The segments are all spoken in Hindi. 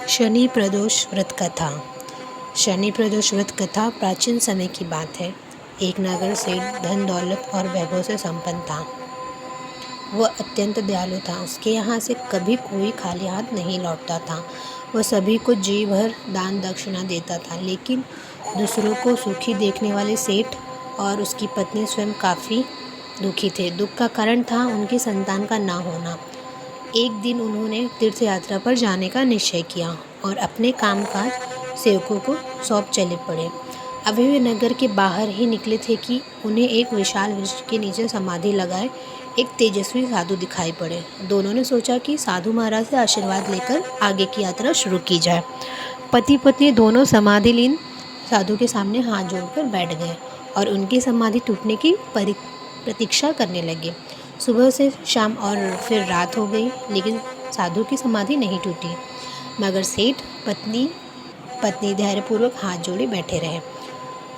शनि प्रदोष व्रत कथा। शनि प्रदोष व्रत कथा प्राचीन समय की बात है। एक नगर सेठ धन दौलत और वैभव से संपन्न था। वह अत्यंत दयालु था। उसके यहाँ से कभी कोई खाली हाथ नहीं लौटता था। वह सभी को जी भर दान दक्षिणा देता था, लेकिन दूसरों को सुखी देखने वाले सेठ और उसकी पत्नी स्वयं काफ़ी दुखी थे। दुख का कारण था उनकी संतान का ना होना। एक दिन उन्होंने तीर्थ यात्रा पर जाने का निश्चय किया और अपने कामकाज सेवकों को सौंप चले पड़े। अभी वे नगर के बाहर ही निकले थे कि उन्हें एक विशाल वृक्ष के नीचे समाधि लगाए एक तेजस्वी साधु दिखाई पड़े। दोनों ने सोचा कि साधु महाराज से आशीर्वाद लेकर आगे की यात्रा शुरू की जाए। पति पत्नी दोनों समाधिलीन साधु के सामने हाथ जोड़कर बैठ गए और उनकी समाधि टूटने की प्रतीक्षा करने लगे। सुबह से शाम और फिर रात हो गई, लेकिन साधु की समाधि नहीं टूटी। मगर सेठ पत्नी धैर्यपूर्वक हाथ जोड़े बैठे रहे।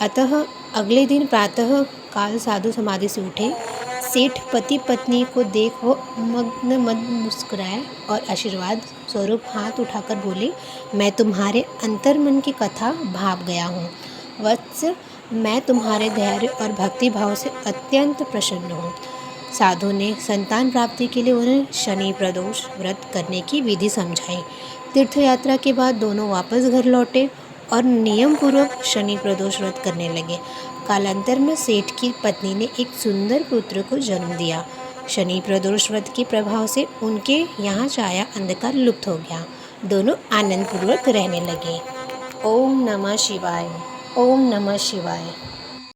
अतः अगले दिन प्रातः काल साधु समाधि से उठे। सेठ पति पत्नी को देख वो मग्न मुस्कुराए और आशीर्वाद स्वरूप हाथ उठाकर बोले, मैं तुम्हारे अंतर्मन की कथा भाप गया हूँ वत्स। मैं तुम्हारे धैर्य और भक्ति भाव से अत्यंत प्रसन्न हूँ। साधु ने संतान प्राप्ति के लिए उन्हें शनि प्रदोष व्रत करने की विधि समझाई। तीर्थ यात्रा के बाद दोनों वापस घर लौटे और नियम पूर्वक शनि प्रदोष व्रत करने लगे। कालांतर में सेठ की पत्नी ने एक सुंदर पुत्र को जन्म दिया। शनि प्रदोष व्रत के प्रभाव से उनके यहाँ छाया अंधकार लुप्त हो गया। दोनों आनंद पूर्वक रहने लगे। ओम नमः शिवाय। ओम नमः शिवाय।